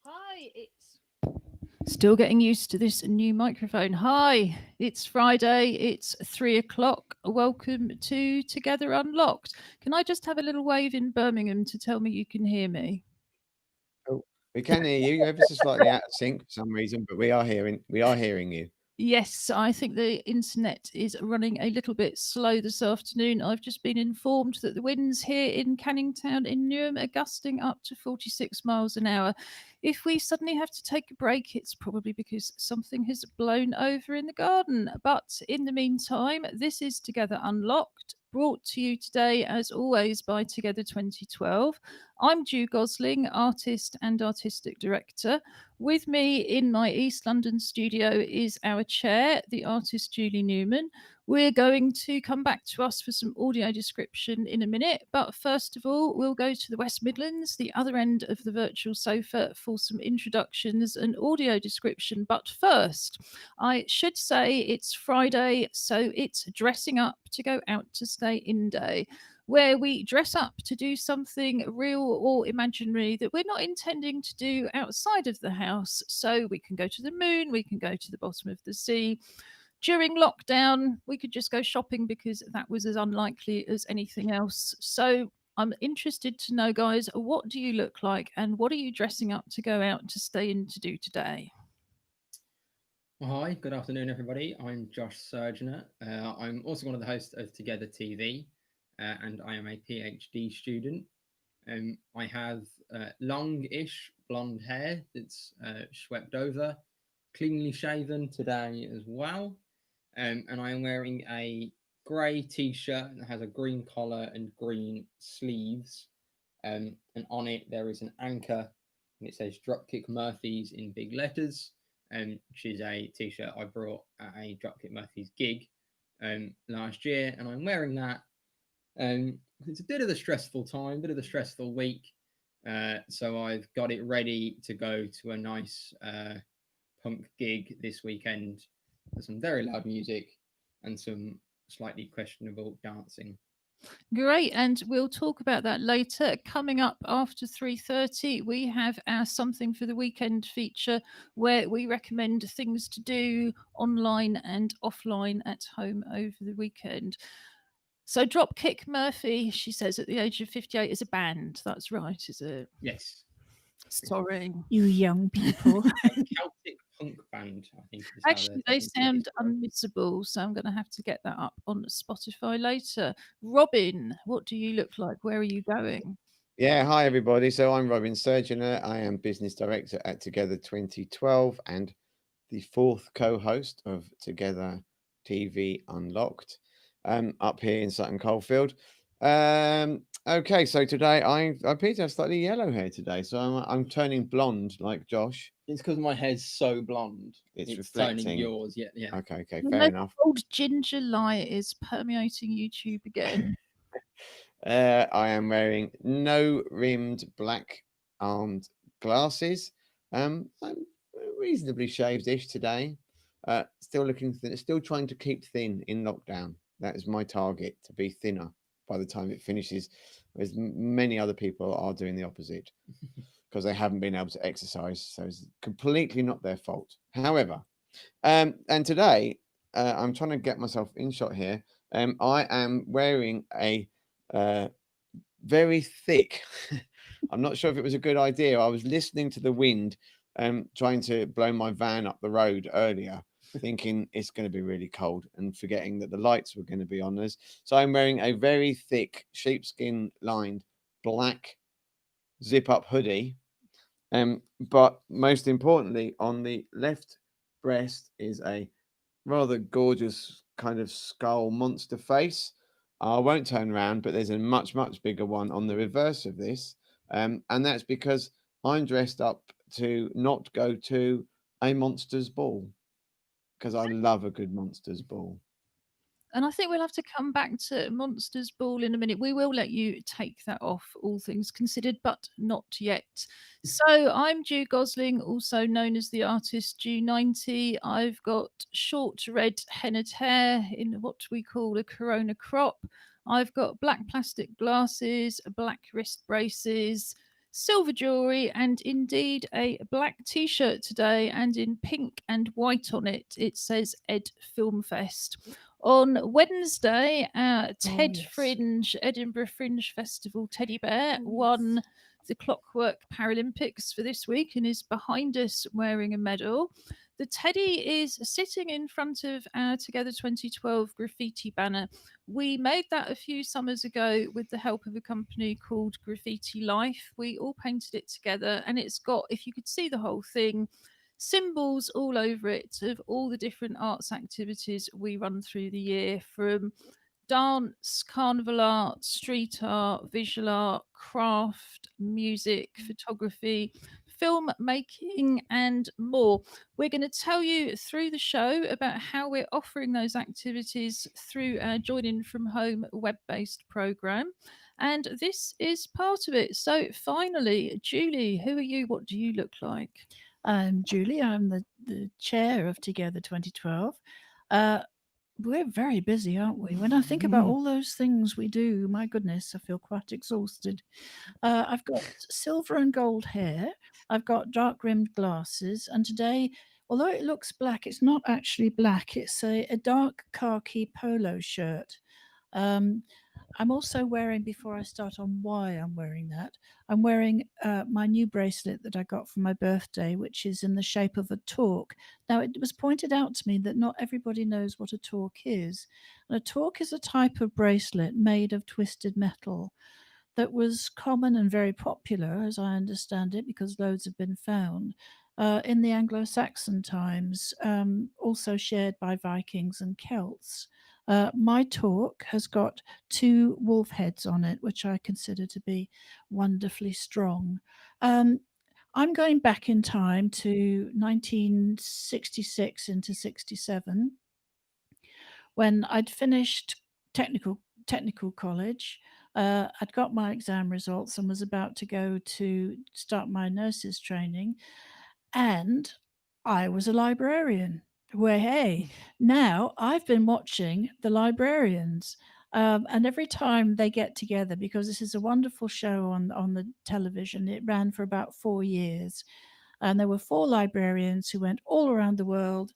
Hi, it's still getting used to this new microphone. Hi, it's Friday, it's 3 o'clock. Welcome to Together Unlocked. Can I just have a little wave in Birmingham to tell me you can hear me? Oh, we can hear you. You're ever so slightly out of sync for some reason, but we are hearing you. Yes, I think the internet is running a little bit slow this afternoon. I've just been informed that the winds here in Canning Town in Newham are gusting up to 46 miles an hour. If we suddenly have to take a break, it's probably because something has blown over in the garden. But in the meantime, this is Together Unlocked, brought to you today, as always, by Together 2012. I'm Jew Gosling, artist and artistic director. With me in my East London studio is our chair, the artist Julie Newman. We're going to come back to us for some audio description in a minute, but first of all, we'll go to the West Midlands, the other end of the virtual sofa, for some introductions and audio description. But first, I should say it's Friday, so it's dressing up to go out to stay in day, where we dress up to do something real or imaginary that we're not intending to do outside of the house. So we can go to the moon, we can go to the bottom of the sea. During lockdown, we could just go shopping because that was as unlikely as anything else. So I'm interested to know, guys, what do you look like and what are you dressing up to go out to stay in to do today? Well, hi, good afternoon, everybody. I'm Josh Surgener. I'm also one of the hosts of Together TV, and I am a PhD student. I have long-ish blonde hair that's swept over, cleanly shaven today as well, and I am wearing a grey T-shirt that has a green collar and green sleeves, and on it there is an anchor, and it says Dropkick Murphys in big letters, which is a T-shirt I brought at a Dropkick Murphys gig last year, and I'm wearing that. It's a bit of a stressful time, bit of a stressful week, so I've got it ready to go to a nice punk gig this weekend for some very loud music and some slightly questionable dancing. Great, and we'll talk about that later. Coming up after 3:30, we have our Something for the Weekend feature where we recommend things to do online and offline at home over the weekend. So Dropkick Murphy, she says at the age of 58, is a band. That's right, is it? Yes, Sorry. You young people. a Celtic punk band, I think is how Actually, they they're sound described. unmissable, so I'm going to have to get that up on Spotify later. Robin, what do you look like? Where are you going? Yeah, hi everybody. So I'm Robin Surgener. I am business director at Together 2012 and the fourth co-host of Together TV Unlocked, up here in Sutton Coldfield. Okay, so today I appear to have slightly yellow hair today, so I'm turning blonde like Josh. It's because my hair's so blonde. It's turning reflecting. yours. Yeah, yeah. Okay, You fair know, enough. old ginger light is permeating YouTube again. I am wearing no rimmed black armed glasses. I'm reasonably shaved-ish today. Still looking thin, still trying to keep thin in lockdown. That is my target, to be thinner by the time it finishes, whereas many other people are doing the opposite because they haven't been able to exercise. So it's completely not their fault. However, and today I'm trying to get myself in shot here. I am wearing a uh, very thick. I'm not sure if it was a good idea. I was listening to the wind, trying to blow my van up the road earlier, thinking it's going to be really cold and forgetting that the lights were going to be on us. So I'm wearing a very thick sheepskin lined black zip up hoodie. But most importantly, on the left breast is a rather gorgeous kind of skull monster face. I won't turn around, but there's a much bigger one on the reverse of this, and that's because I'm dressed up to not go to a monsters ball because I love a good monsters ball. And I think we'll have to come back to Monsters Ball in a minute. We will let you take that off, all things considered, but not yet. So I'm Jew Gosling, also known as the artist Jew90. I've got short red hennaed hair in what we call a corona crop. I've got black plastic glasses, black wrist braces, silver jewellery, and indeed a black t-shirt today, and in pink and white on it, it says Ed Film Fest. On Wednesday, Ted yes. Fringe, Edinburgh Fringe Festival teddy bear, Oh, won yes. the Clockwork Paralympics for this week and is behind us wearing a medal. The teddy is sitting in front of our Together 2012 graffiti banner. We made that a few summers ago with the help of a company called Graffiti Life. We all painted it together, and it's got, if you could see the whole thing, symbols all over it of all the different arts activities we run through the year, from dance, carnival art, street art, visual art, craft, music, photography, film making, and more. We're going to tell you through the show about how we're offering those activities through our Join In From Home web-based program. And this is part of it. So finally, Julie, who are you? What do you look like? I'm Julie. I'm the chair of Together 2012. We're very busy, aren't we? When I think about all those things we do, my goodness, I feel quite exhausted. I've got silver and gold hair. I've got dark rimmed glasses. And today, although it looks black, it's not actually black. It's a dark khaki polo shirt. I'm also wearing, before I start on why I'm wearing that, I'm wearing my new bracelet that I got for my birthday, which is in the shape of a torque. Now, it was pointed out to me that not everybody knows what a torque is. And a torque is a type of bracelet made of twisted metal that was common and very popular, as I understand it, because loads have been found. In the Anglo-Saxon times, also shared by Vikings and Celts. My torque has got 2 wolf heads on it, which I consider to be wonderfully strong. I'm going back in time to 1966 into 67, when I'd finished technical college. I'd got my exam results and was about to go to start my nurse's training, and I was a librarian. Where, hey, now I've been watching The Librarians, and every time they get together, because this is a wonderful show on the television, it ran for about 4 years, and there were 4 librarians who went all around the world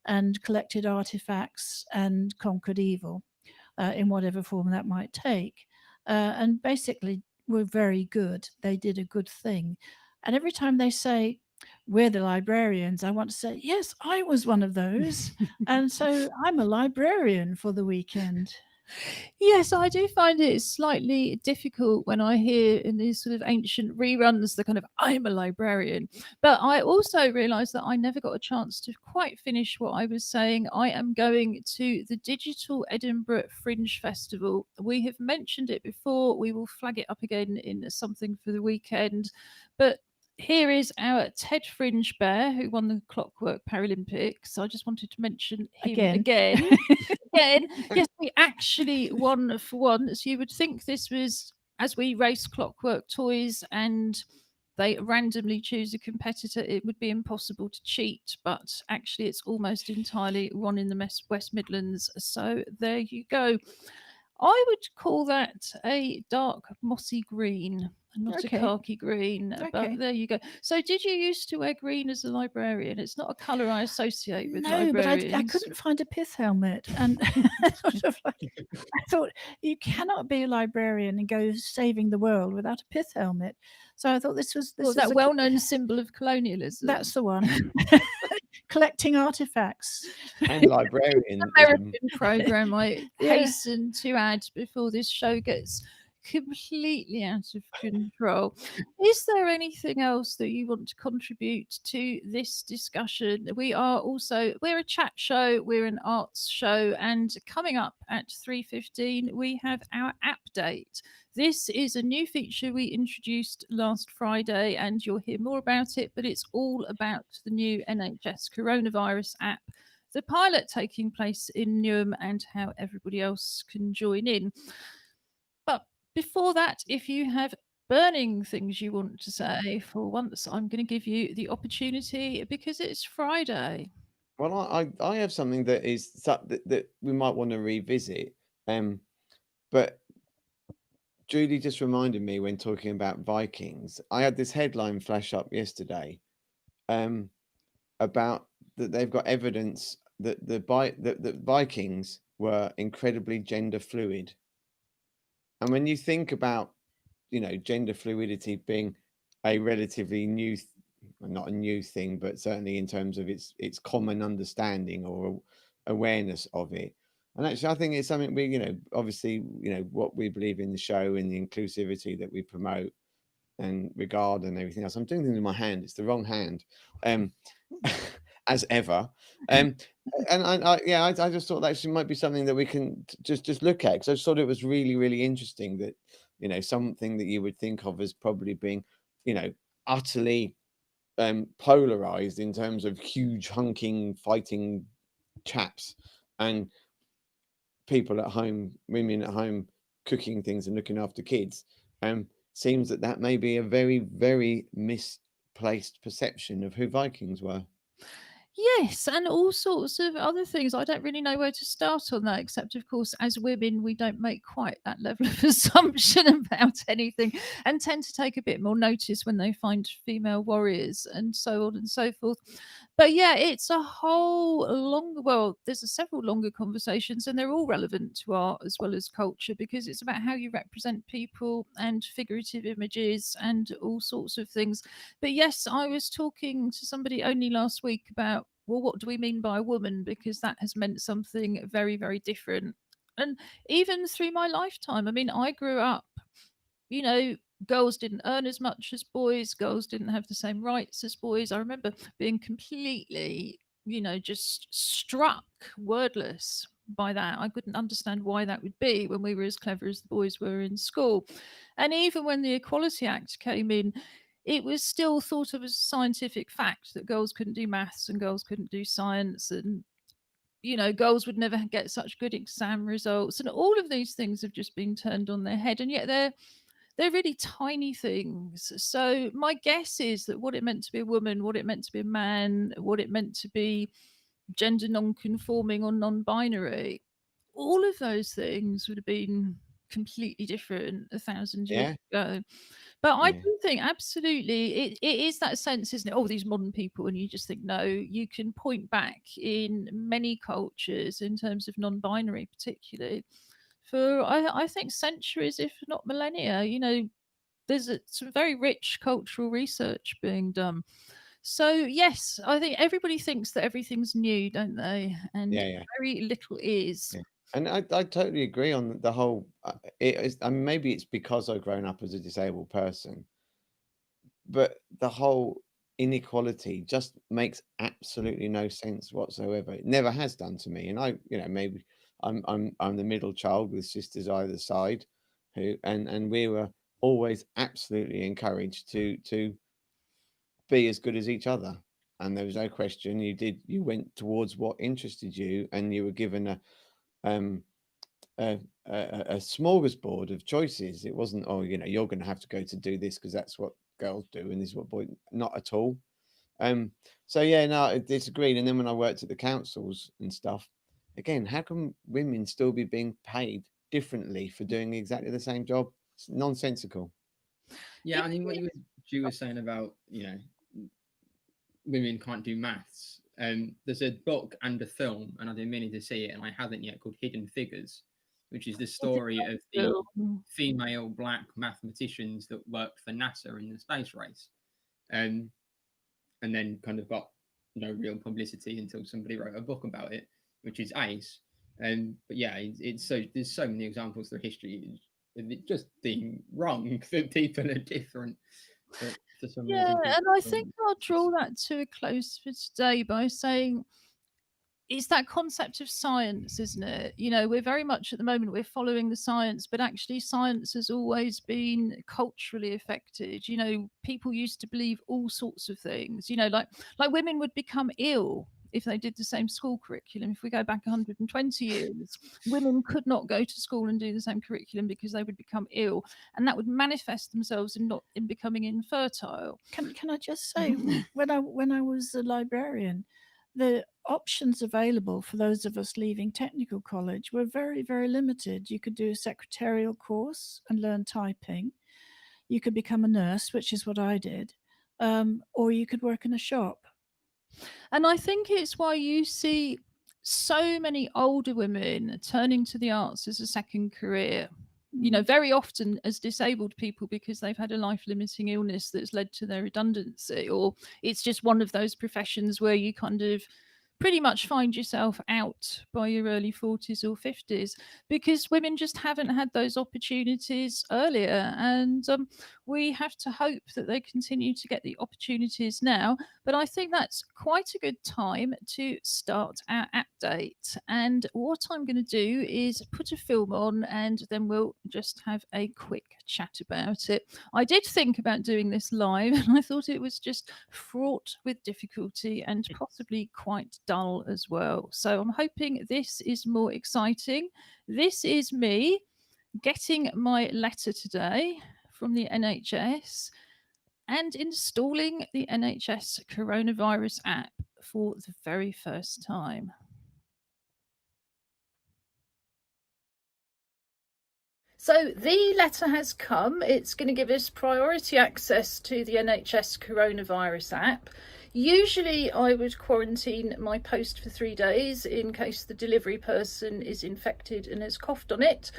and collected artifacts and conquered evil in whatever form that might take, and basically were very good. They did a good thing, and every time they say, "We're the librarians," I want to say, yes, I was one of those. And so I'm a librarian for the weekend. Yes, I do find it slightly difficult when I hear in these sort of ancient reruns the kind of "I'm a librarian," but I also realise that I never got a chance to quite finish what I was saying. I am going to the Digital Edinburgh Fringe Festival. We have mentioned it before. We will flag it up again in something for the weekend, but here is our Ted Fringe Bear, who won the Clockwork Paralympics. I just wanted to mention him again. Again. Yes, we actually won for once. You would think this was, as we race Clockwork toys and they randomly choose a competitor, it would be impossible to cheat, but actually it's almost entirely won in the West Midlands. So there you go. I would call that a dark mossy green, not a khaki green, Okay. but there you go. So did you used to wear green as a librarian? It's not a colour I associate with librarians. But I couldn't find a pith helmet, and sort of like, I thought, you cannot be a librarian and go saving the world without a pith helmet. So I thought this was that well-known symbol of colonialism. That's the one. Collecting artifacts. And librarian. American program, I hasten to add before this show gets completely out of control. Is there anything else that you want to contribute to this discussion? We're a chat show, we're an arts show, and coming up at 3:15 we have our app date. This is a new feature we introduced last Friday, and you'll hear more about it, but it's all about the new NHS coronavirus app, the pilot taking place in Newham, and how everybody else can join in. But before that, if you have burning things you want to say, for once, I'm going to give you the opportunity because it's Friday. Well, I have something that is that we might want to revisit, but Julie just reminded me when talking about Vikings. I had this headline flash up yesterday about that they've got evidence that the Vikings were incredibly gender fluid. And when you think about, gender fluidity being a relatively new, not a new thing, but certainly in terms of its common understanding or awareness of it. And actually, I think it's something we, obviously, what we believe in the show and the inclusivity that we promote and regard and everything else. I'm doing things with my hand. It's the wrong hand, as ever. And I just thought that actually might be something that we can just look at, because I just thought it was really, really interesting that, something that you would think of as probably being, utterly polarized in terms of huge hunking fighting chaps and people at home, women at home cooking things and looking after kids. Seems that may be a very, very misplaced perception of who Vikings were. Yes, and all sorts of other things. I don't really know where to start on that, except, of course, as women, we don't make quite that level of assumption about anything and tend to take a bit more notice when they find female warriors and so on and so forth. But yeah, it's a whole there's several longer conversations, and they're all relevant to art as well as culture, because it's about how you represent people and figurative images and all sorts of things. But yes, I was talking to somebody only last week about, well, what do we mean by a woman? Because that has meant something very, very different. And even through my lifetime, I mean, I grew up, girls didn't earn as much as boys, girls didn't have the same rights as boys. I remember being completely, just struck wordless by that. I couldn't understand why that would be when we were as clever as the boys were in school. And even when the Equality Act came in, it was still thought of as a scientific fact that girls couldn't do maths and girls couldn't do science, and girls would never get such good exam results, and all of these things have just been turned on their head, and yet they're really tiny things. So my guess is that what it meant to be a woman, what it meant to be a man, what it meant to be gender non-conforming or non-binary, all of those things would have been completely different 1,000 years ago. But I do think absolutely it is that sense, isn't it? Oh, these modern people, and you just think, no, you can point back in many cultures in terms of non-binary, particularly for I think centuries, if not millennia. There's some very rich cultural research being done. So yes, I think everybody thinks that everything's new, don't they? And very little is. Yeah. And I totally agree on the whole. Maybe it's because I've grown up as a disabled person, but the whole inequality just makes absolutely no sense whatsoever. It never has done to me. And maybe I'm the middle child with sisters either side, and we were always absolutely encouraged to be as good as each other. And there was no question. You went towards what interested you, and you were given a smorgasbord of choices. It wasn't, oh, you're going to have to go to do this because that's what girls do, and this is what boys. Not at all. So yeah, no, it's agreed. And then when I worked at the councils and stuff, again, how can women still be being paid differently for doing exactly the same job? It's nonsensical. Yeah, I mean, what you were saying about, women can't do maths. There's a book and a film, and I've been meaning to see it, and I haven't yet, called Hidden Figures, which is the story of the female black mathematicians that worked for NASA in the space race, and then kind of got no real publicity until somebody wrote a book about it, which is ace. But yeah, there's so many examples through history of it just being wrong that people are different. For some reason, and I think I'll draw that to a close for today by saying it's that concept of science, isn't it? We're very much at the moment, we're following the science, but actually science has always been culturally affected. People used to believe all sorts of things, like women would become ill if they did the same school curriculum. If we go back 120 years, women could not go to school and do the same curriculum because they would become ill, and that would manifest themselves in becoming infertile. Can I just say, when I was a librarian, the options available for those of us leaving technical college were very, very limited. You could do a secretarial course and learn typing. You could become a nurse, which is what I did, or you could work in a shop. And I think it's why you see so many older women turning to the arts as a second career. You know, very often as disabled people, because they've had a life limiting illness that's led to their redundancy, or it's just one of those professions where you kind of pretty much find yourself out by your early 40s or 50s, because women just haven't had those opportunities earlier. And we have to hope that they continue to get the opportunities now. But I think that's quite a good time to start our update. And what I'm going to do is put a film on, and then we'll just have a quick chat about it. I did think about doing this live, and I thought it was just fraught with difficulty and possibly quite dull as well. So I'm hoping this is more exciting. This is me getting my letter today from the NHS and installing the NHS coronavirus app for the very first time. So the letter has come. It's going to give us priority access to the NHS coronavirus app. Usually I would quarantine my post for 3 days in case the delivery person is infected and has coughed on it.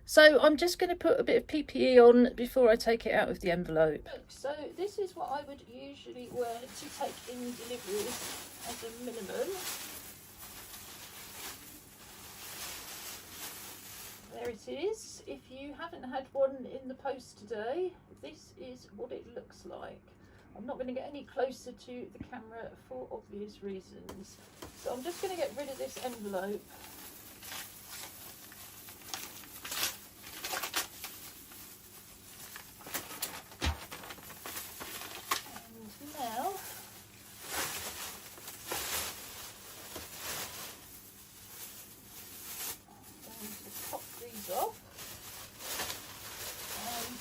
So I'm just going to put a bit of PPE on before I take it out of the envelope. So this is what I would usually wear to take in deliveries as a minimum. There it is. If you haven't had one in the post today, this is what it looks like. I'm not going to get any closer to the camera for obvious reasons. So I'm just going to get rid of this envelope. And now I'm going to pop these off and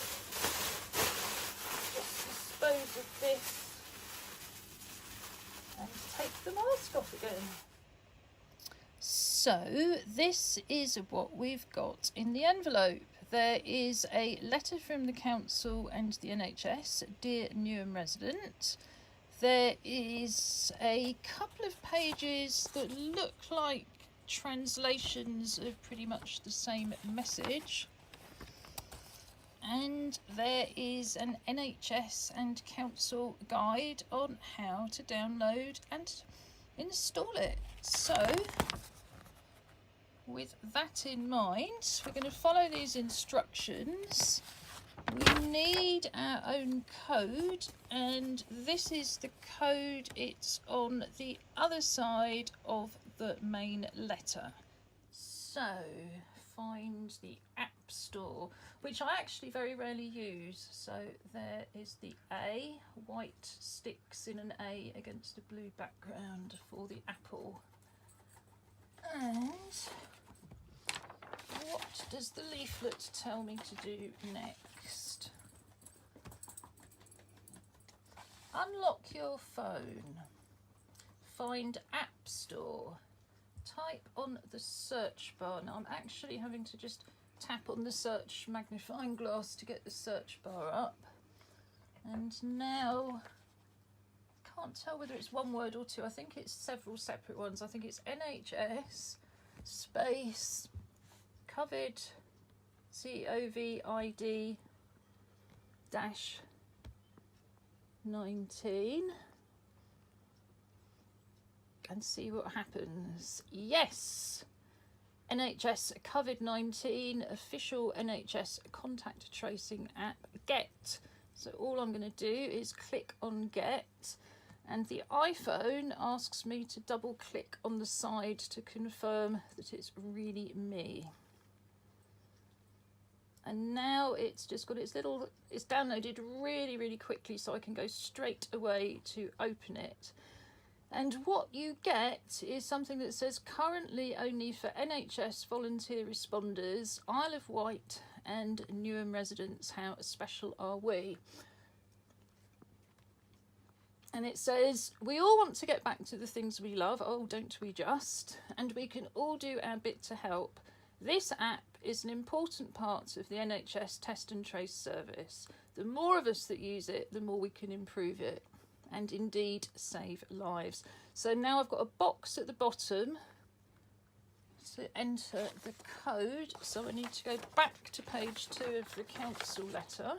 just dispose of this and take the mask off again. So this is what we've got in the envelope. There is a letter from the council and the NHS, dear Newham resident. There is a couple of pages that look like translations of pretty much the same message. And there is an NHS and council guide on how to download and install it. So with that in mind, we're going to follow these instructions. We need our own code, and this is the code. It's on the other side of the main letter. So find the App Store, which I actually very rarely use. So there is the A, white sticks in an A against a blue background for the Apple. And what does the leaflet tell me to do next? Unlock your phone. Find App Store. Type on the search bar. Now I'm actually having to just tap on the search magnifying glass to get the search bar up. And now, I can't tell whether it's one word or two. I think it's several separate ones. I think it's NHS space COVID COVID dash 19 and see what happens. Yes, NHS COVID-19 official NHS contact tracing app Get. So all I'm going to do is click on Get, and the iPhone asks me to double click on the side to confirm that it's really me. And now it's just got its little, it's downloaded really, really quickly, so I can go straight away to open it. And what you get is something that says currently only for NHS volunteer responders, Isle of Wight and Newham residents, how special are we? And it says, we all want to get back to the things we love. Oh, don't we just? And we can all do our bit to help. This app is an important part of the NHS Test and Trace service. The more of us that use it, the more we can improve it and indeed save lives. So now I've got a box at the bottom to enter the code. So I need to go back to page 2 of the council letter.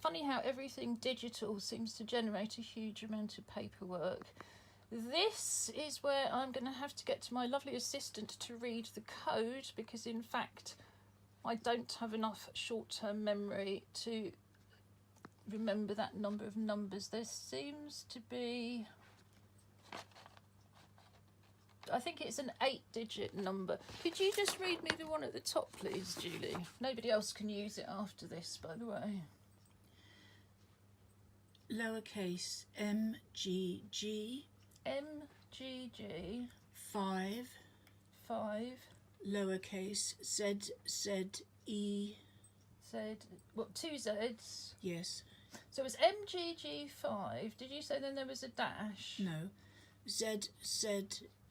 Funny how everything digital seems to generate a huge amount of paperwork. This is where I'm going to have to get to my lovely assistant to read the code, because in fact I don't have enough short-term memory to remember that number of numbers. There seems to be, I think it's an 8-digit number. Could you just read me the one at the top, please, Julie? Nobody else can use it after this, by the way. Lowercase mgg MGG 5 lowercase z e. Z, what, 2 Z's? Yes. So it was MGG5. Did you say then there was a dash? No.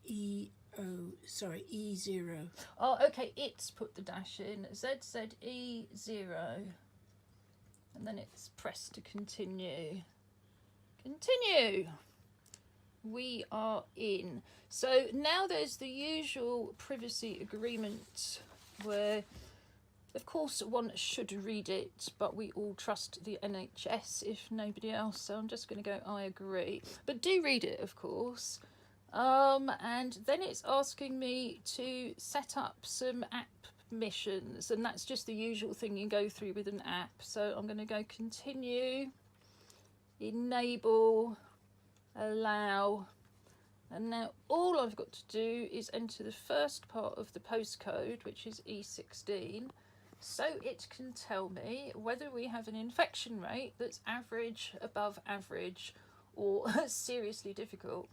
E E0. Oh, okay, it's put the dash in. ZZE0. And then it's pressed to continue. Continue! We are in. So now there's the usual privacy agreement where, of course, one should read it, but we all trust the NHS if nobody else. So I'm just going to go, I agree. But do read it, of course. And then it's asking me to set up some app permissions, and that's just the usual thing you go through with an app. So I'm going to go continue, enable, allow, and now all I've got to do is enter the first part of the postcode, which is E16, so it can tell me whether we have an infection rate that's average, above average, or seriously difficult.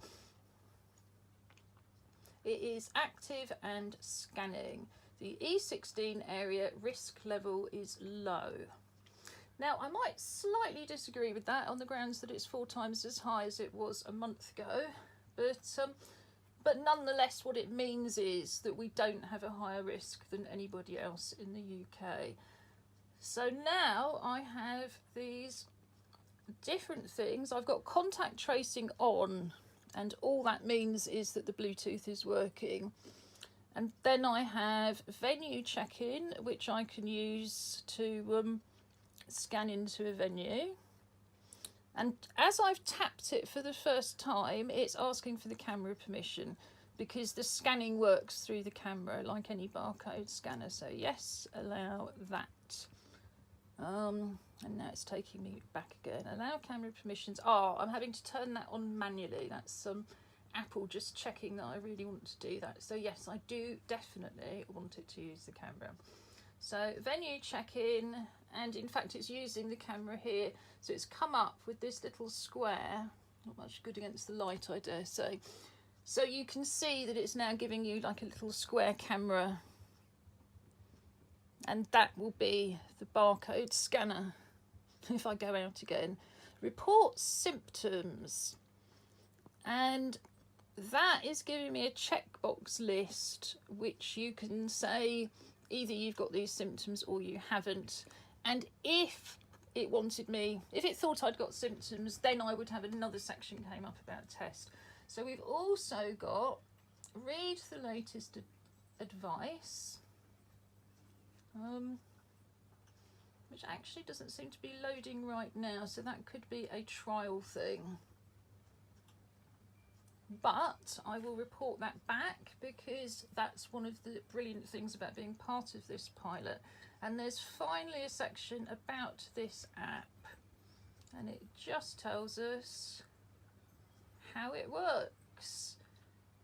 It is active and scanning. The E16 area risk level is low. Now, I might slightly disagree with that on the grounds that it's 4 times as high as it was a month ago, but nonetheless what it means is that we don't have a higher risk than anybody else in the UK. So now I have these different things. I've got contact tracing on, and all that means is that the Bluetooth is working. And then I have venue check-in, which I can use to scan into a venue. And as I've tapped it for the first time, it's asking for the camera permission, because the scanning works through the camera like any barcode scanner. So yes, allow that. And now it's taking me back again. Allow camera permissions. Oh, I'm having to turn that on manually. That's Apple just checking that I really want to do that. So yes, I do definitely want it to use the camera. So venue check-in, and in fact it's using the camera here. So it's come up with this little square, not much good against the light, I dare say. So you can see that it's now giving you like a little square camera, and that will be the barcode scanner. If I go out again, report symptoms, and that is giving me a checkbox list, which you can say either you've got these symptoms or you haven't. And if it wanted me, if it thought I'd got symptoms, then I would have another section came up about test. So we've also got read the latest advice, which actually doesn't seem to be loading right now, so that could be a trial thing. But I will report that back, because that's one of the brilliant things about being part of this pilot. And there's finally a section about this app, and it just tells us how it works.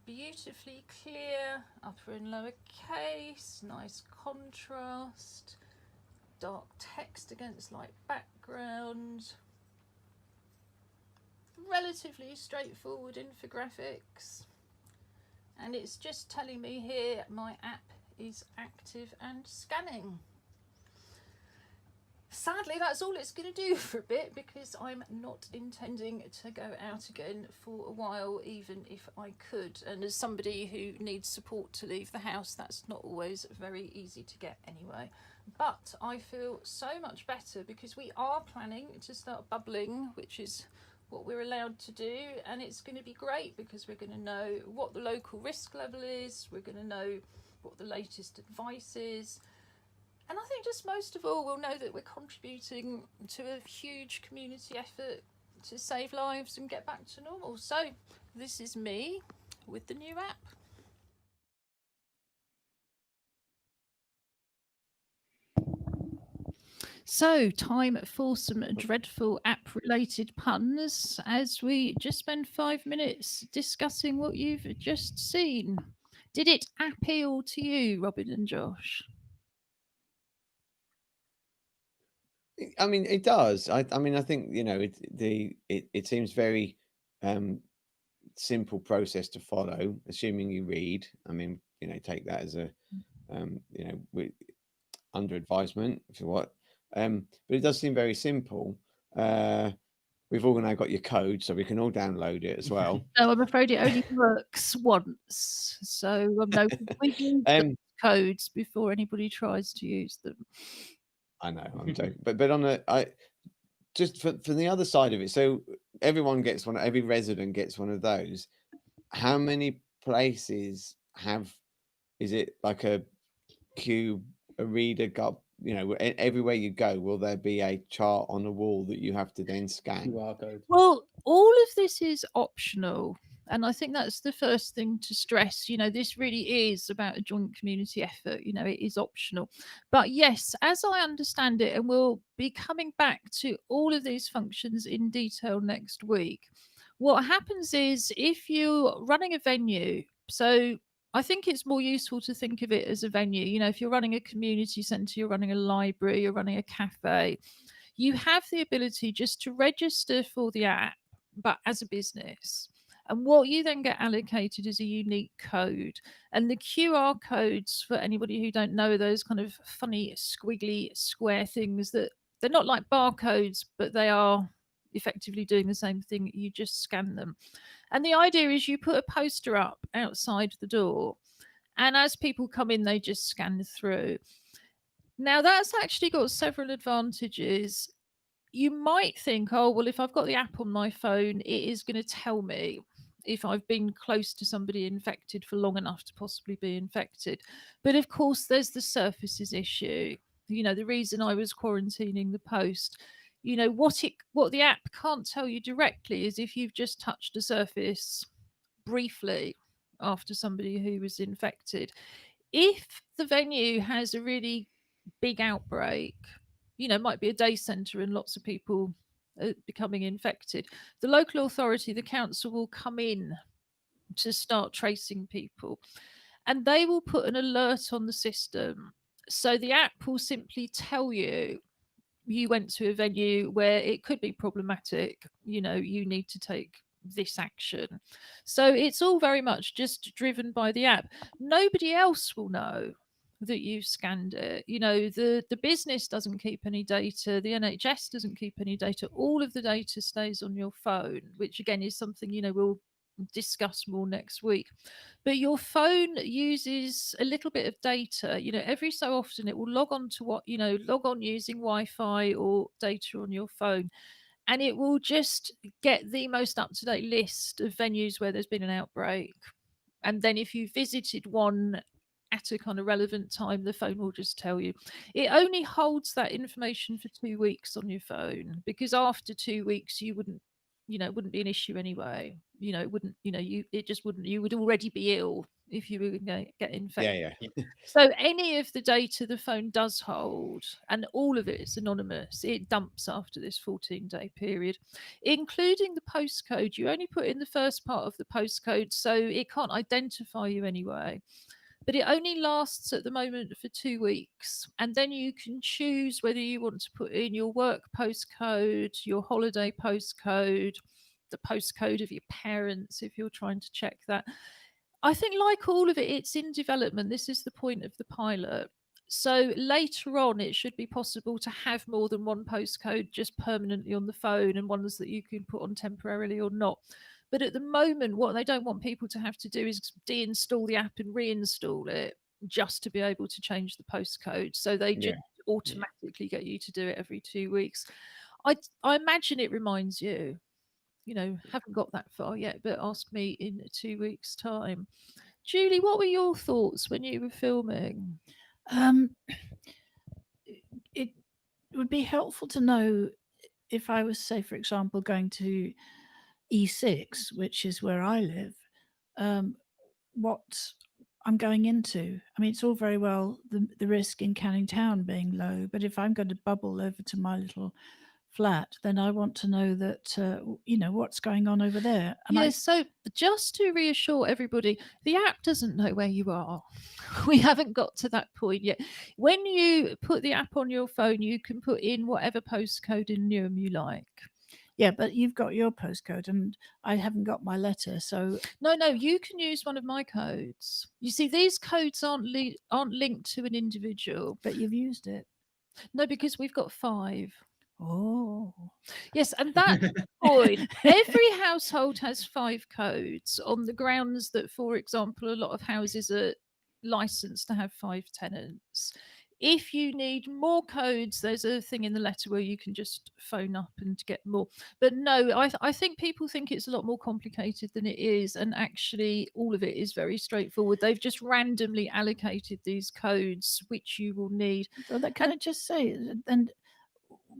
Beautifully clear, upper and lower case, nice contrast, dark text against light background, relatively straightforward infographics, and it's just telling me here my app is active and scanning. So sadly, that's all it's going to do for a bit, because I'm not intending to go out again for a while, even if I could. And as somebody who needs support to leave the house, that's not always very easy to get anyway. But I feel so much better, because we are planning to start bubbling, which is what we're allowed to do, and it's going to be great because we're going to know what the local risk level is, we're going to know what the latest advice is, and I think just most of all we'll know that we're contributing to a huge community effort to save lives and get back to normal. So this is me with the new app. So, time for some dreadful app-related puns as we just spend 5 minutes discussing what you've just seen. Did it appeal to you, Robin and Josh? I mean, it does. I mean, I think, you know, it seems very simple process to follow, assuming you read. I mean, you know, take that as a you know, under advisement, if you what. But it does seem very simple. We've all now got your code, so we can all download it as well. No, I'm afraid it only works once. So no, we use those codes before anybody tries to use them. I know, I'm joking, but on just for the other side of it, so everyone gets one, every resident gets one of those. How many places is it like a cube, a reader got, you know, everywhere you go, will there be a chart on the wall that you have to then scan? QR code. Well, all of this is optional. And I think that's the first thing to stress. You know, this really is about a joint community effort. You know, it is optional. But yes, as I understand it, and we'll be coming back to all of these functions in detail next week, what happens is if you're running a venue, so I think it's more useful to think of it as a venue. You know, if you're running a community centre, you're running a library, you're running a cafe, you have the ability just to register for the app, but as a business. And what you then get allocated is a unique code. And the QR codes, for anybody who don't know, those kind of funny squiggly square things that they're not like barcodes, but they are effectively doing the same thing. You just scan them. And the idea is you put a poster up outside the door, and as people come in, they just scan through. Now, that's actually got several advantages. You might think, oh, well, if I've got the app on my phone, it is going to tell me if I've been close to somebody infected for long enough to possibly be infected. But of course, there's the surfaces issue. You know, the reason I was quarantining the post, you know, what the app can't tell you directly is if you've just touched a surface briefly after somebody who was infected. If the venue has a really big outbreak, you know, it might be a day centre and lots of people are becoming infected, the local authority, the council, will come in to start tracing people, and they will put an alert on the system. So the app will simply tell you went to a venue where it could be problematic, you know, you need to take this action. So it's all very much just driven by the app. Nobody else will know that you've scanned it. You know, the business doesn't keep any data, the NHS doesn't keep any data. All of the data stays on your phone, which again is something, you know, we'll discuss more next week. But your phone uses a little bit of data. You know, every so often it will log on to log on using Wi-Fi or data on your phone, and it will just get the most up-to-date list of venues where there's been an outbreak. And then if you visited one at a kind of relevant time, the phone will just tell you. It only holds that information for 2 weeks on your phone, because after 2 weeks you wouldn't, you know, it wouldn't be an issue anyway. You know, it wouldn't, you know, you would already be ill if you were going to get infected. Yeah. So any of the data the phone does hold, and all of it is anonymous, it dumps after this 14-day period, including the postcode. You only put in the first part of the postcode, so it can't identify you anyway. But it only lasts at the moment for 2 weeks. And then you can choose whether you want to put in your work postcode, your holiday postcode, the postcode of your parents if you're trying to check that. I think, like all of it, it's in development. This is the point of the pilot. So later on, it should be possible to have more than one postcode just permanently on the phone, and ones that you can put on temporarily or not. But at the moment, what they don't want people to have to do is deinstall the app and reinstall it just to be able to change the postcode. So they Yeah. just automatically get you to do it every 2 weeks. I imagine it reminds you. Haven't got that far yet, but ask me in 2 weeks' time. Julie, what were your thoughts when you were filming? Um, it would be helpful to know if I was, say, for example, going to E6, which is where I live, what I'm going into. I mean, it's all very well the risk in Canning Town being low, but if I'm going to bubble over to my little flat, then I want to know that what's going on over there. And Yes, so just to reassure everybody, the app doesn't know where you are. We haven't got to that point yet. When you put the app on your phone, you can put in whatever postcode in Newham you like. Yeah, but you've got your postcode and I haven't got my letter. So No, you can use one of my codes. You see, these codes aren't linked to an individual. but you've used it. No, because we've got 5. Oh, Yes, and that's the point. Every household has 5 codes on the grounds that, for example, a lot of houses are licensed to have 5 tenants. If you need more codes, there's a thing in the letter where you can just phone up and get more. But no, I think people think it's a lot more complicated than it is. And actually, all of it is very straightforward. They've just randomly allocated these codes, which you will need. well, can I just say, and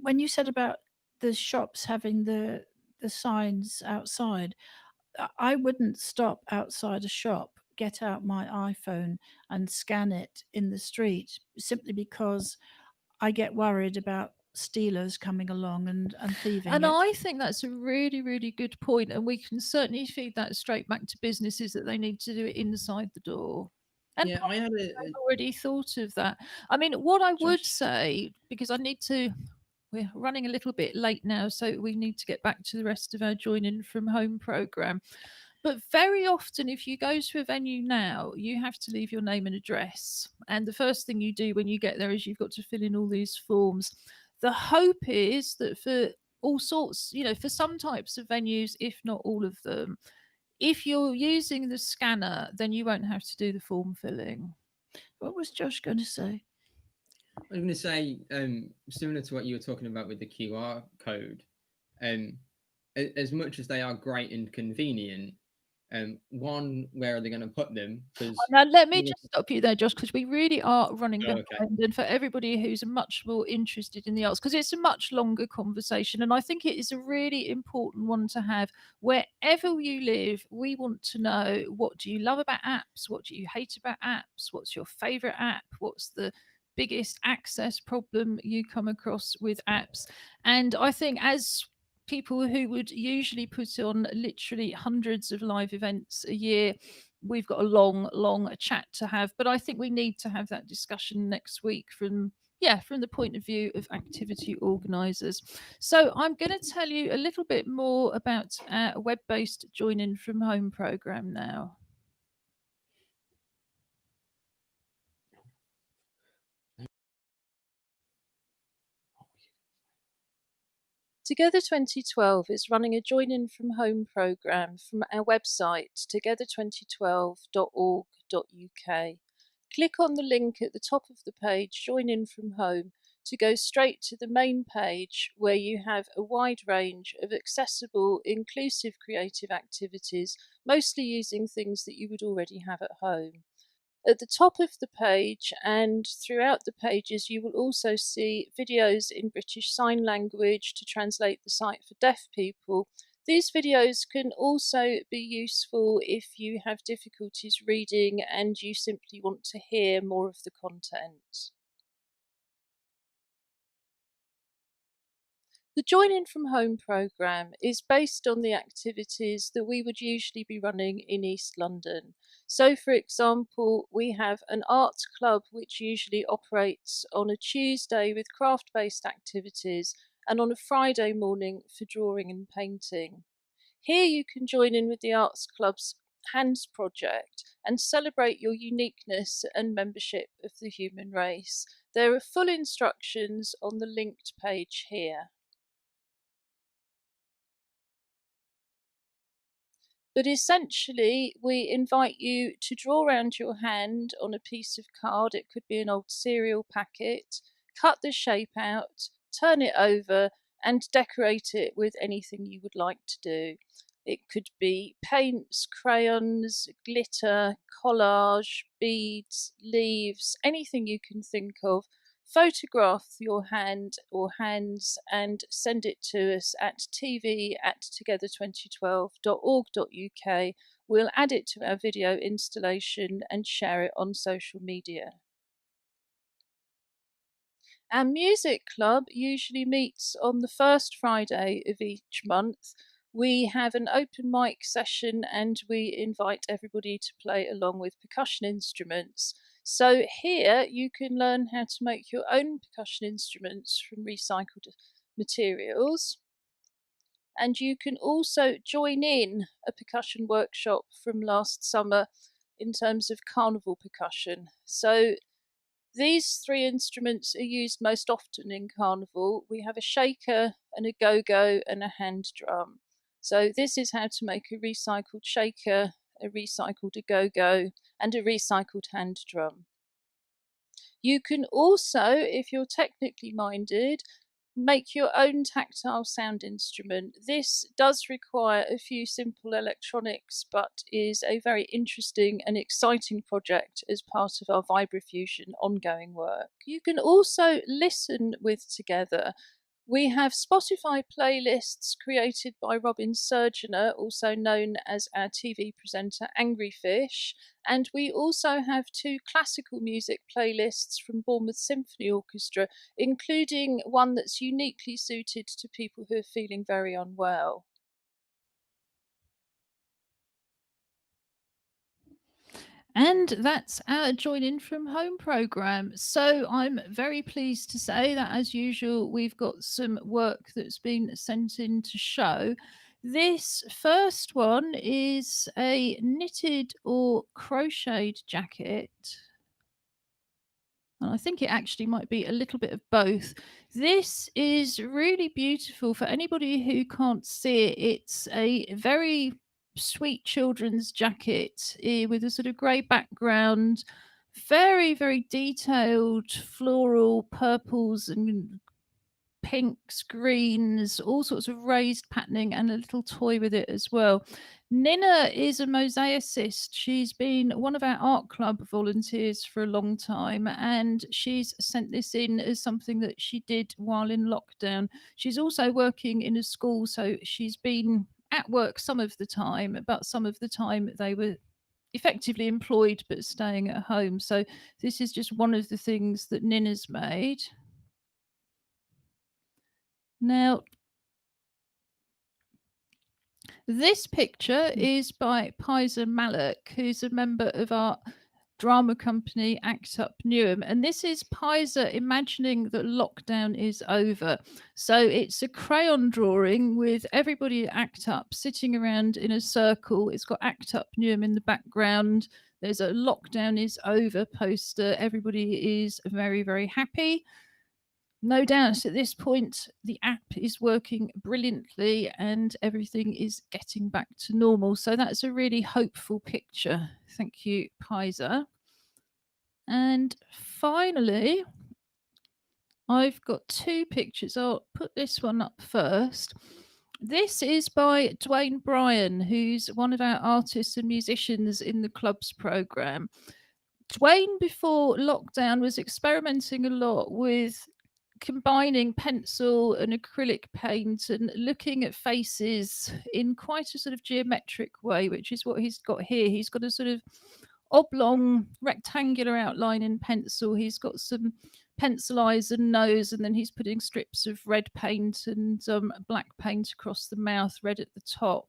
when you said about the shops having the signs outside, I wouldn't stop outside a shop, get out my iPhone and scan it in the street simply because I get worried about stealers coming along and thieving And it. I think that's a really, really good point, and we can certainly feed that straight back to businesses that they need to do it inside the door. And Yeah, I had I've already thought of that. I mean, what I would Josh? say, because we're running a little bit late now, so we need to get back to the rest of our join in from home program. But very often, if you go to a venue now, you have to leave your name and address. And the first thing you do when you get there is you've got to fill in all these forms. The hope is that for all sorts, for some types of venues, if not all of them, if you're using the scanner, then you won't have to do the form filling. What was Josh going to say? I was going to say, similar to what you were talking about with the QR code, as much as they are great and convenient, where are they going to put them? Now, let me just stop you there, Josh, because we really are running behind. Okay. And for everybody who's much more interested in the arts, because it's a much longer conversation, and I think it is a really important one to have. Wherever you live, we want to know, what do you love about apps? What do you hate about apps? What's your favorite app? What's the biggest access problem you come across with apps? And I think, as people who would usually put on literally hundreds of live events a year, we've got a long chat to have. But I think we need to have that discussion next week from the point of view of activity organisers. So I'm going to tell you a little bit more about our web-based join in from home program now. Together 2012 is running a join in from home programme from our website together2012.org.uk. Click on the link at the top of the page, Join in from home, to go straight to the main page where you have a wide range of accessible, inclusive creative activities, mostly using things that you would already have at home. At the top of the page and throughout the pages, you will also see videos in British Sign Language to translate the site for deaf people. These videos can also be useful if you have difficulties reading and you simply want to hear more of the content. The Join in from home programme is based on the activities that we would usually be running in East London. So, for example, we have an arts club which usually operates on a Tuesday with craft-based activities and on a Friday morning for drawing and painting. Here you can join in with the arts club's Hands Project and celebrate your uniqueness and membership of the human race. There are full instructions on the linked page here. But essentially, we invite you to draw around your hand on a piece of card. It could be an old cereal packet. Cut the shape out, turn it over, and decorate it with anything you would like to do. It could be paints, crayons, glitter, collage, beads, leaves, anything you can think of. Photograph your hand or hands and send it to us at tv@together2012.org.uk. We'll add it to our video installation and share it on social media. Our music club usually meets on the first Friday of each month. We have an open mic session and we invite everybody to play along with percussion instruments. So here you can learn how to make your own percussion instruments from recycled materials. And you can also join in a percussion workshop from last summer in terms of carnival percussion. So these three instruments are used most often in carnival. We have a shaker and a go-go and a hand drum. So this is how to make a recycled shaker, a recycled go-go, and a recycled hand drum. You can also, if you're technically minded, make your own tactile sound instrument. This does require a few simple electronics, but is a very interesting and exciting project as part of our Vibrafusion ongoing work. You can also listen with Together. We have Spotify playlists created by Robin Surgener, also known as our TV presenter Angry Fish, and we also have 2 classical music playlists from Bournemouth Symphony Orchestra, including one that's uniquely suited to people who are feeling very unwell. And that's our Join In From Home programme. So I'm very pleased to say that, as usual, we've got some work that's been sent in to show. This first one is a knitted or crocheted jacket. And I think it actually might be a little bit of both. This is really beautiful. For anybody who can't see it, it's a very sweet children's jacket with a sort of grey background, very, very detailed floral purples and pinks, greens, all sorts of raised patterning, and a little toy with it as well. Nina is a mosaicist. She's been one of our art club volunteers for a long time, and she's sent this in as something that she did while in lockdown. She's also working in a school, so she's been at work some of the time, but some of the time they were effectively employed but staying at home. So this is just one of the things that Nina's made. Now, this picture is by Paiza Malik, who's a member of our drama company Act Up Newham, and this is Paiza imagining that lockdown is over. So it's a crayon drawing with everybody at Act Up sitting around in a circle. It's got Act Up Newham in the background. There's a lockdown is over poster. Everybody is very, very happy. No doubt at this point, the app is working brilliantly and everything is getting back to normal. So that's a really hopeful picture. Thank you, Paiza. And finally, I've got 2 pictures. I'll put this one up first. This is by Dwayne Bryan, who's one of our artists and musicians in the club's programme. Dwayne, before lockdown, was experimenting a lot with combining pencil and acrylic paint and looking at faces in quite a sort of geometric way, which is what he's got here. He's got a sort of oblong rectangular outline in pencil. He's got some pencil eyes and nose, and then he's putting strips of red paint and black paint across the mouth, red at the top.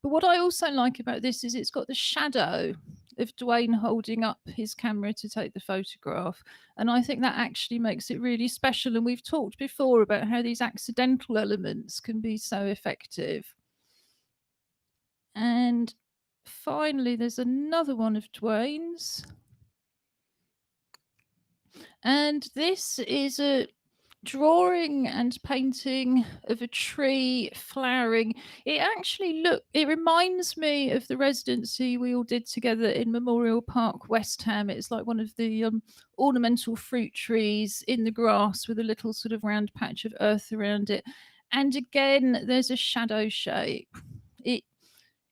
But what I also like about this is it's got the shadow of Dwayne holding up his camera to take the photograph. And I think that actually makes it really special. And we've talked before about how these accidental elements can be so effective. And finally, there's another one of Dwayne's. And this is a drawing and painting of a tree flowering. It reminds me of the residency we all did together in Memorial Park, West Ham. It's like one of the ornamental fruit trees in the grass with a little sort of round patch of earth around it. And again, there's a shadow shape.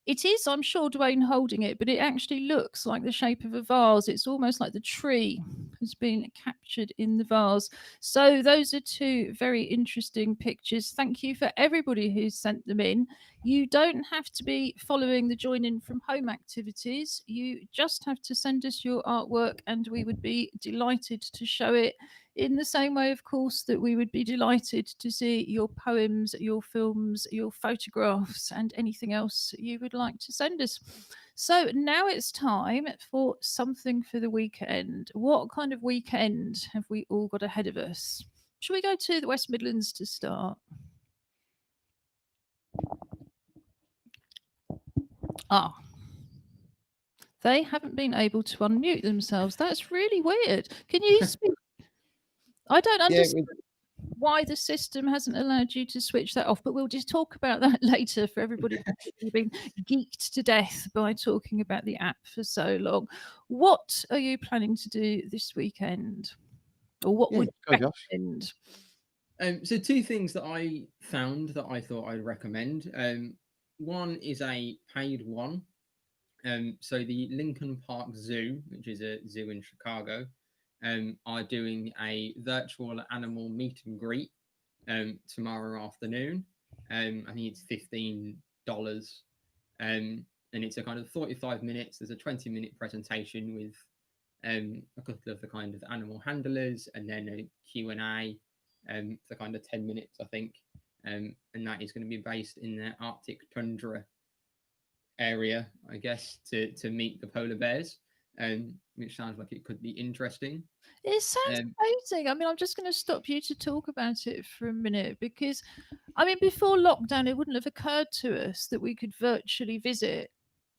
It is, I'm sure, Dwayne holding it, but it actually looks like the shape of a vase. It's almost like the tree has been captured in the vase. So those are two very interesting pictures. Thank you for everybody who's sent them in. You don't have to be following the join in from home activities. You just have to send us your artwork and we would be delighted to show it, in the same way, of course, that we would be delighted to see your poems, your films, your photographs, and anything else you would like to send us. So now it's time for something for the weekend. What kind of weekend have we all got ahead of us? Shall we go to the West Midlands to start? Ah. They haven't been able to unmute themselves. That's really weird. Can you speak? I don't understand why the system hasn't allowed you to switch that off, but we'll just talk about that later for everybody who's been geeked to death by talking about the app for so long. What are you planning to do this weekend? Or what would you recommend? So two things that I found that I thought I'd recommend. One is a paid one. So the Lincoln Park Zoo, which is a zoo in Chicago, are doing a virtual animal meet and greet tomorrow afternoon. I think it's $15, and it's a kind of 45 minutes. There's a 20-minute presentation with a couple of the kind of animal handlers, and then a Q&A for kind of 10 minutes, I think. And that is going to be based in the Arctic tundra area, I guess, to meet the polar bears, which sounds like it could be interesting. It sounds amazing. I mean, I'm just going to stop you to talk about it for a minute because, I mean, before lockdown, it wouldn't have occurred to us that we could virtually visit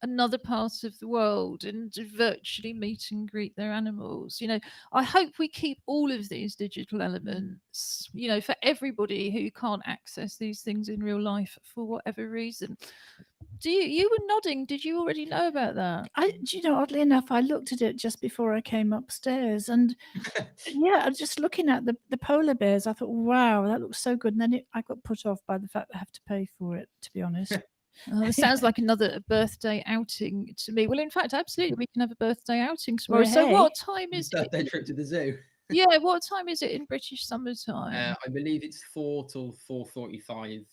another part of the world and virtually meet and greet their animals. You know, I hope we keep all of these digital elements, you know, for everybody who can't access these things in real life for whatever reason. You were nodding. Did you already know about that? Do you know, oddly enough, I looked at it just before I came upstairs, and yeah, just looking at the polar bears, I thought, wow, that looks so good. And then I got put off by the fact that I have to pay for it, to be honest. It sounds like another birthday outing to me. Well, in fact, absolutely, we can have a birthday outing tomorrow. Well, so hey. what time is it? Birthday trip to the zoo. Yeah, what time is it in British summertime? I believe it's 4 till 4:45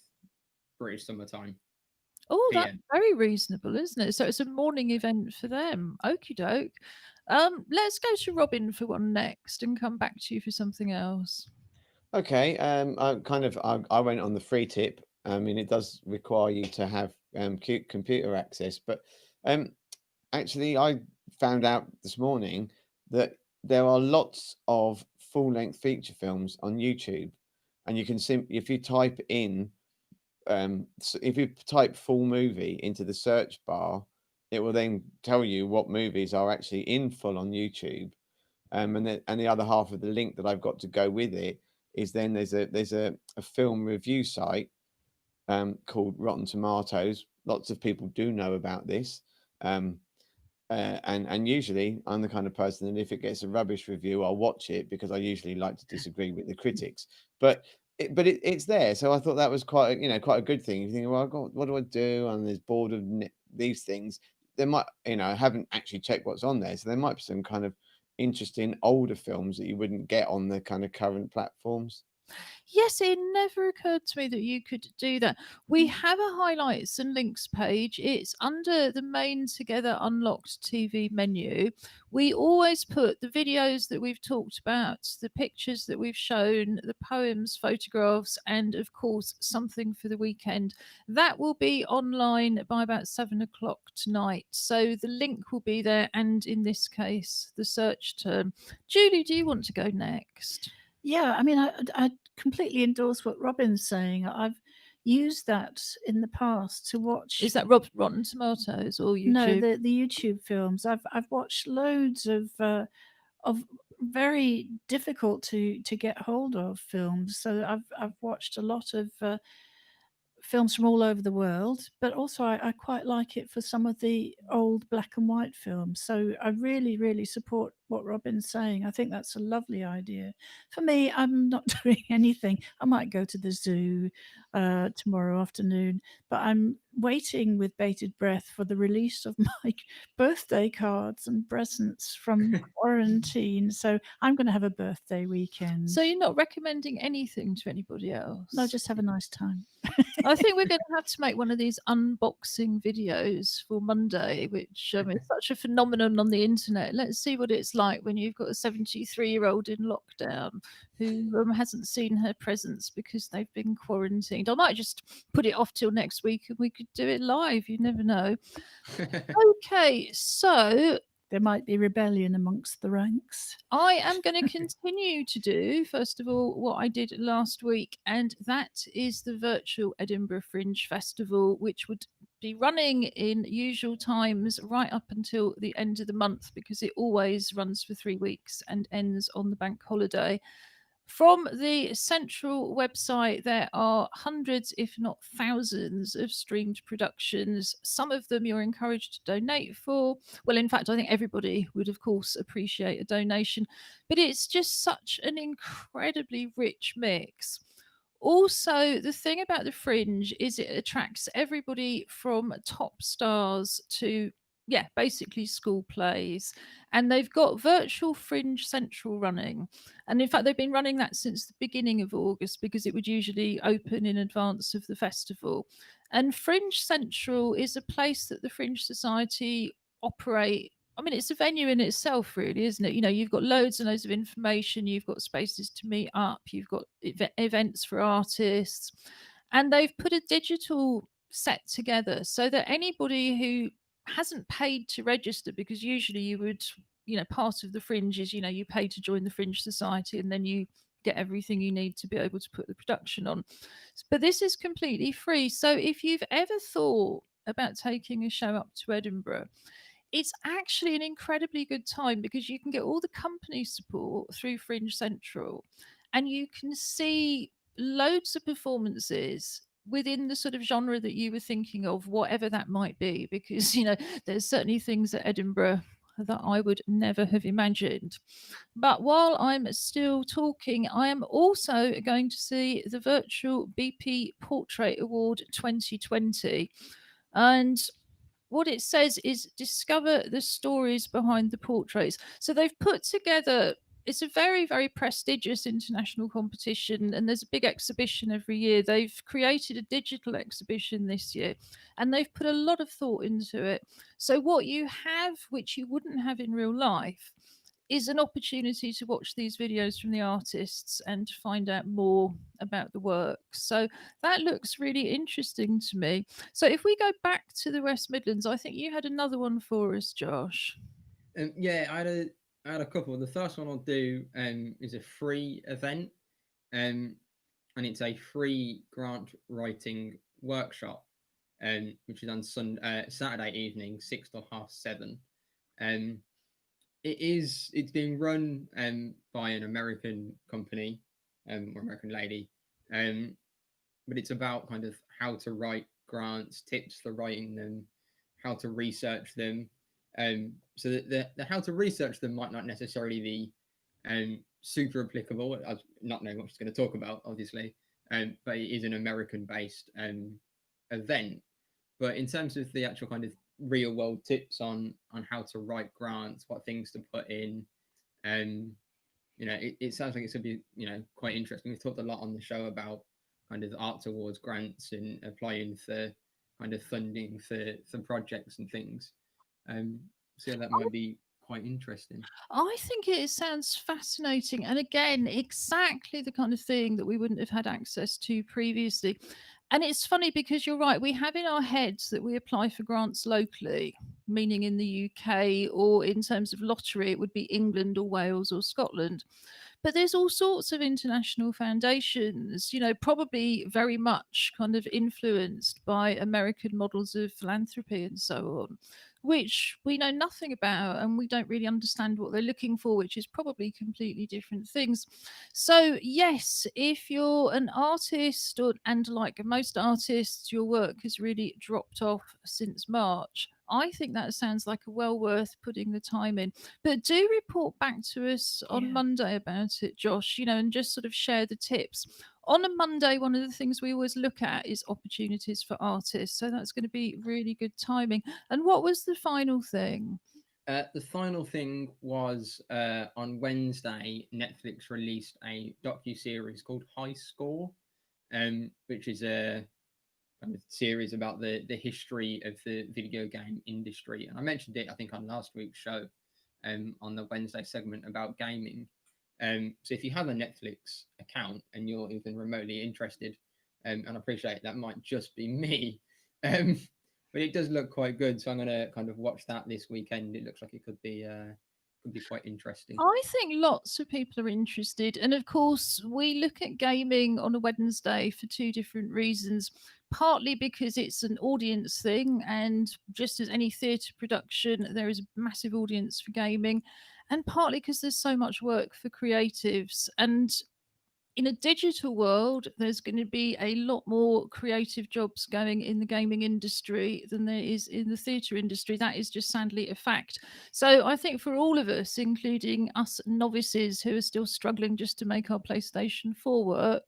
British summertime. Oh, that's PM. very reasonable, isn't it? So it's a morning event for them. Okie doke. Let's go to Robin for one next and come back to you for something else. Okay. I went on the free tip. I mean, it does require you to have computer access, but actually, I found out this morning that there are lots of full-length feature films on YouTube, and you can if you type in if you type full movie into the search bar, it will then tell you what movies are actually in full on YouTube. And the other half of the link that I've got to go with it is then there's a film review site called Rotten Tomatoes. Lots of people do know about this. And usually I'm the kind of person that if it gets a rubbish review, I'll watch it because I usually like to disagree with the critics. But it's there, so I thought that was quite a good thing. You think, well, God, what do I do? And there's bored of these things. There might, I haven't actually checked what's on there, so there might be some kind of interesting older films that you wouldn't get on the kind of current platforms. Yes, it never occurred to me that you could do that. We have a highlights and links page. It's under the main Together Unlocked TV menu. We always put the videos that we've talked about, the pictures that we've shown, the poems, photographs, and of course, something for the weekend. That will be online by about 7 o'clock tonight. So the link will be there, and in this case, the search term. Julie, do you want to go next? Yeah, I mean, I completely endorse what Robin's saying. I've, used that in the past to watch. Is that Rotten Tomatoes or No, YouTube? the YouTube films. I've watched loads of very difficult to get hold of films. So I've watched a lot of films from all over the world, but also I quite like it for some of the old black and white films. So I really, really support what Robin's saying. I think that's a lovely idea. For me, I'm not doing anything. I might go to the zoo tomorrow afternoon, but I'm waiting with bated breath for the release of my birthday cards and presents from quarantine. So I'm going to have a birthday weekend. So you're not recommending anything to anybody else? No, just have a nice time. I think we're going to have to make one of these unboxing videos for Monday, which is such a phenomenon on the internet. Let's see what it's like when you've got a 73-year-old in lockdown who hasn't seen her presents because they've been quarantined. I might just put it off till next week and we could do it live. You never know. Okay, so there might be rebellion amongst the ranks. I am going to continue to do, first of all, what I did last week, and that is the virtual Edinburgh Fringe Festival, which would be running in usual times right up until the end of the month, because it always runs for 3 weeks and ends on the bank holiday. From the central website, there are hundreds, if not thousands, of streamed productions. Some of them you're encouraged to donate for. Well, in fact, I think everybody would, of course, appreciate a donation. But it's just such an incredibly rich mix. Also, the thing about the Fringe is it attracts everybody from top stars to basically school plays. And they've got Virtual Fringe Central running. And in fact, they've been running that since the beginning of August because it would usually open in advance of the festival. And Fringe Central is a place that the Fringe Society operate. I mean, it's a venue in itself, really, isn't it? You know, you've got loads and loads of information, you've got spaces to meet up, you've got events for artists, and they've put a digital set together so that anybody who hasn't paid to register, because usually you would, part of the Fringe is, you pay to join the Fringe Society and then you get everything you need to be able to put the production on. But this is completely free. So if you've ever thought about taking a show up to Edinburgh, it's actually an incredibly good time because you can get all the company support through Fringe Central and you can see loads of performances within the sort of genre that you were thinking of, whatever that might be, because there's certainly things at Edinburgh that I would never have imagined. But while I'm still talking, I am also going to see the virtual BP Portrait Award 2020. And what it says is discover the stories behind the portraits. So they've put together, it's a very, very prestigious international competition, and there's a big exhibition every year. They've created a digital exhibition this year, and they've put a lot of thought into it. So what you have, which you wouldn't have in real life, is an opportunity to watch these videos from the artists and to find out more about the work. So that looks really interesting to me. So if we go back to the West Midlands, I think you had another one for us, Josh. Yeah, I had a couple. The first one I'll do is a free event, and it's a free grant writing workshop, which is on Saturday evening, 6 to 7:30. It's being run by an American company or American lady, but it's about kind of how to write grants, tips for writing them, how to research them. So the how to research them might not necessarily be super applicable. I not knowing what she's going to talk about, obviously, but it is an American-based event. But in terms of the actual kind of real world tips on how to write grants, what things to put in, it sounds like it's going to be quite interesting. We've talked a lot on the show about kind of Arts Awards grants and applying for kind of funding for projects and things. So that might be quite interesting. I think it sounds fascinating, and again, exactly the kind of thing that we wouldn't have had access to previously. And it's funny because you're right, we have in our heads that we apply for grants locally, meaning in the UK, or in terms of lottery, it would be England or Wales or Scotland. But there's all sorts of international foundations, probably very much kind of influenced by American models of philanthropy and so on, which we know nothing about and we don't really understand what they're looking for, which is probably completely different things. So, yes, if you're an artist and like most artists, your work has really dropped off since March, I think that sounds like a well worth putting the time in. But do report back to us on Yeah. Monday about it, Josh, and just sort of share the tips. On a Monday, one of the things we always look at is opportunities for artists. So that's going to be really good timing. And what was the final thing? The final thing was on Wednesday, Netflix released a docu-series called High Score, which is a kind of series about the history of the video game industry. And I mentioned it, I think, on last week's show, on the Wednesday segment about gaming. So if you have a Netflix account and you're even remotely interested, and I appreciate that might just be me, but it does look quite good. So I'm going to kind of watch that this weekend. It looks like it could be quite interesting. I think lots of people are interested. And of course, we look at gaming on a Wednesday for two different reasons. Partly because it's an audience thing, and just as any theatre production, there is a massive audience for gaming. And partly because there's so much work for creatives. And in a digital world, there's going to be a lot more creative jobs going in the gaming industry than there is in the theatre industry. That is just sadly a fact. So I think for all of us, including us novices who are still struggling just to make our PlayStation 4 work,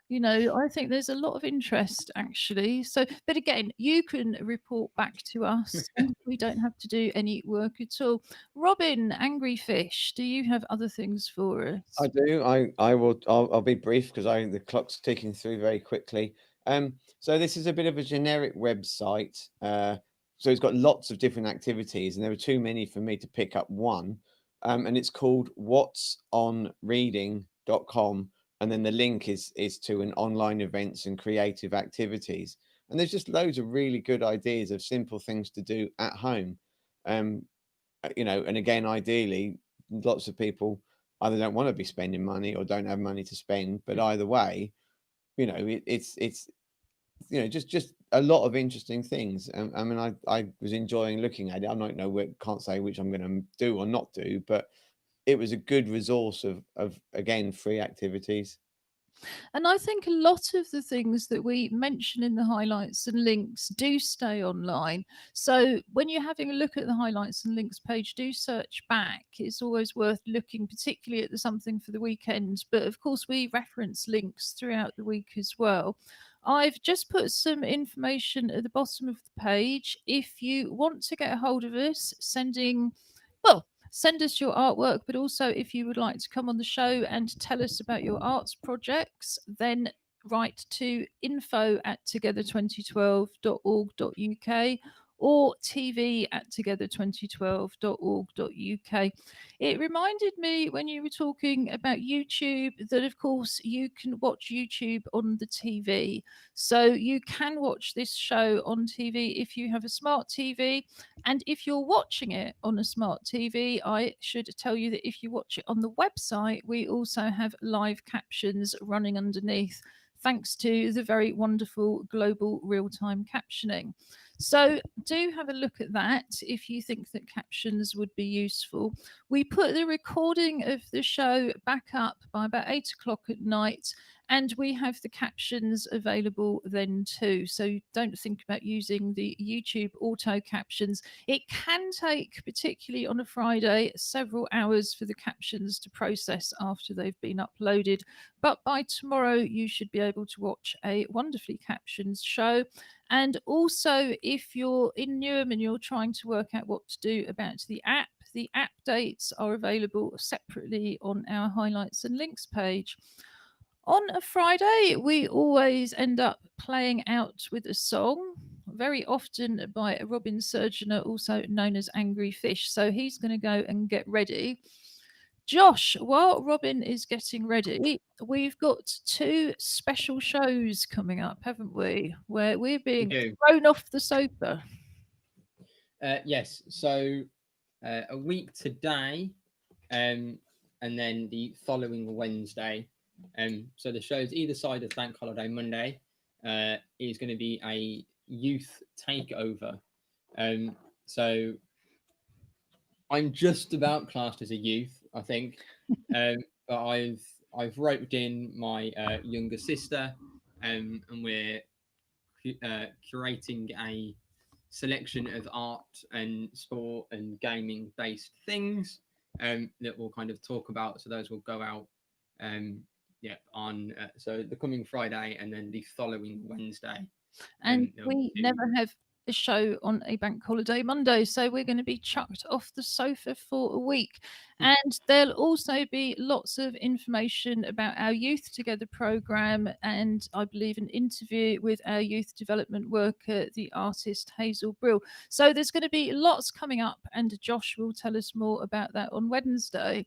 I think there's a lot of interest actually. So, but again, you can report back to us. We don't have to do any work at all. Robin, Angry Fish, do you have other things for us? I do. I will. I'll be brief because the clock's ticking through very quickly. So this is a bit of a generic website. So it's got lots of different activities, and there are too many for me to pick up one. And it's called whatsonreading.com, and then the link is to an online events and creative activities. And there's just loads of really good ideas of simple things to do at home. And again, ideally, lots of people either don't want to be spending money or don't have money to spend. But either way, it's just a lot of interesting things. I mean, I was enjoying looking at it. I'm not can't say which I'm going to do or not do, but it was a good resource of again free activities. And I think a lot of the things that we mention in the highlights and links do stay online. So when you're having a look at the highlights and links page, do search back. It's always worth looking, particularly at the something for the weekend. But of course, we reference links throughout the week as well. I've just put some information at the bottom of the page. If you want to get a hold of us, send us your artwork, but also if you would like to come on the show and tell us about your arts projects, then write to info@together2012.org.uk or tv@together2012.org.uk. It reminded me when you were talking about YouTube that, of course, you can watch YouTube on the TV. So you can watch this show on TV if you have a smart TV. And if you're watching it on a smart TV, I should tell you that if you watch it on the website, we also have live captions running underneath, thanks to the very wonderful global real-time captioning. So do have a look at that if you think that captions would be useful. We put the recording of the show back up by about 8 o'clock at night, and we have the captions available then too. So don't think about using the YouTube auto captions. It can take, particularly on a Friday, several hours for the captions to process after they've been uploaded. But by tomorrow, you should be able to watch a wonderfully captioned show. And also, if you're in Newham and you're trying to work out what to do about the app dates are available separately on our highlights and links page. On a Friday, we always end up playing out with a song, very often by Robin Surgener, also known as Angry Fish. So he's going to go and get ready. Josh, while Robin is getting ready, we've got two special shows coming up, haven't we? Where we're being thrown off the sofa. Yes. So a week today, a and then the following Wednesday. So the shows either side of Bank Holiday Monday is going to be a youth takeover. So I'm just about classed as a youth, I think, but I've roped in my younger sister, and we're curating a selection of art and sport and gaming based things that we'll kind of talk about. So those will go out on so the coming Friday and then the following Wednesday. And they'll we do- never have a show on a bank holiday Monday, so we're going to be chucked off the sofa for a week. And there'll also be lots of information about our Youth Together programme, and I believe an interview with our youth development worker, the artist Hazel Brill. So there's going to be lots coming up, and Josh will tell us more about that on Wednesday.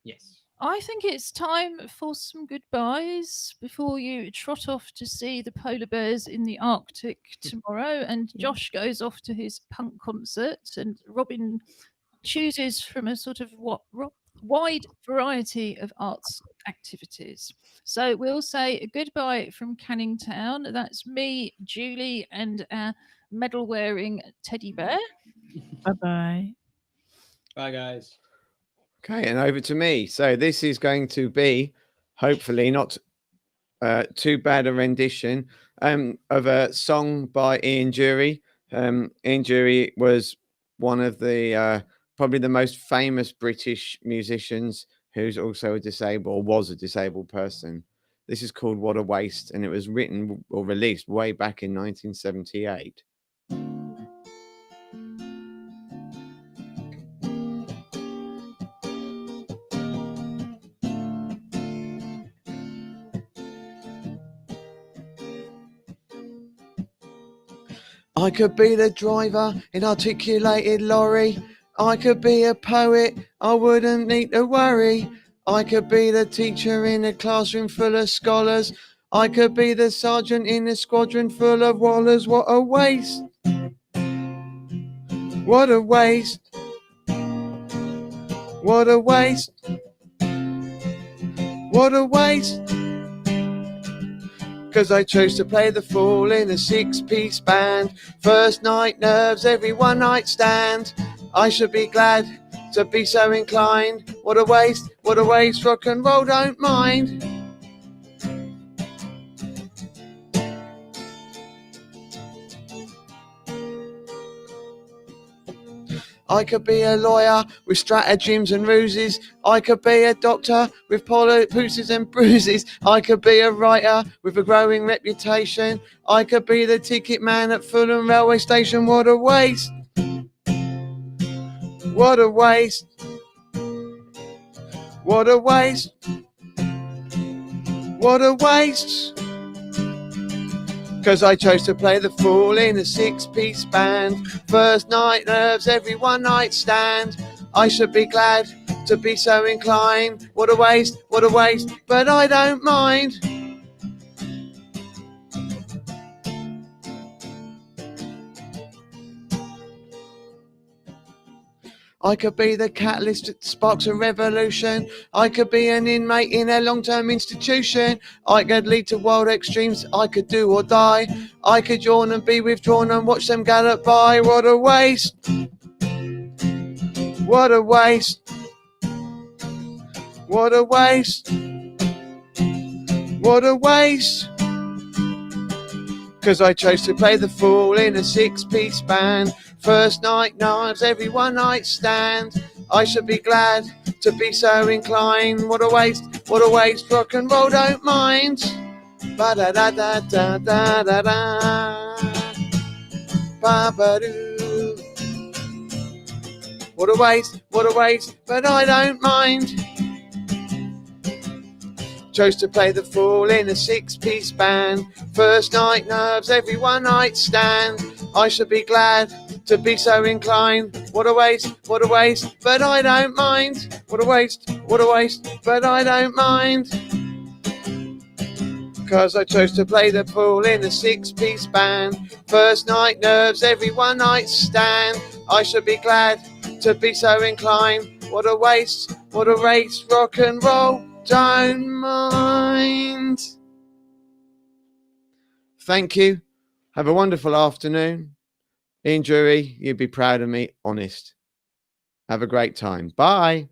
Yes. I think it's time for some goodbyes before you trot off to see the polar bears in the Arctic tomorrow. And Josh goes off to his punk concert, and Robin chooses from a sort of wide variety of arts activities. So we'll say goodbye from Canning Town. That's me, Julie, and our medal wearing teddy bear. Bye-bye. Bye, guys. Okay, and over to me. So this is going to be, hopefully, not too bad a rendition of a song by Ian Dury. Ian Dury was one of the probably the most famous British musicians who's also was a disabled person. This is called What a Waste, and it was written or released way back in 1978. I could be the driver in articulated lorry. I could be a poet, I wouldn't need to worry. I could be the teacher in a classroom full of scholars. I could be the sergeant in a squadron full of wallers. What a waste. What a waste. What a waste. What a waste. 'Cause I chose to play the fool in a 6-piece band. First night nerves, every one night stand. I should be glad to be so inclined. What a waste, rock and roll don't mind. I could be a lawyer with stratagems and ruses. I could be a doctor with pooses and bruises. I could be a writer with a growing reputation. I could be the ticket man at Fulham railway station. What a waste. What a waste. What a waste. What a waste. 'Cause I chose to play the fool in a 6-piece band. First night nerves, every one night stand. I should be glad to be so inclined. What a waste, but I don't mind. I could be the catalyst that sparks a revolution. I could be an inmate in a long-term institution. I could lead to wild extremes. I could do or die. I could yawn and be withdrawn and watch them gallop by. What a waste. What a waste. What a waste. What a waste. 'Cause I chose to play the fool in a 6-piece band. First night knives, every one night stand. I should be glad to be so inclined. What a waste, rock and roll don't mind. Ba-da-da-da-da-da-da-da. Ba-ba-doo. What a waste, but I don't mind. Chose to play the fool in a 6-piece band. First night nerves, every one night stand. I should be glad to be so inclined. What a waste, but I don't mind. What a waste, but I don't mind. 'Cause I chose to play the fool in a 6-piece band. First night nerves, every one night stand. I should be glad to be so inclined. What a waste, What a race, rock and roll, don't mind. Thank you. Have a wonderful afternoon. Ian Drury, you'd be proud of me, honest. Have a great time. Bye.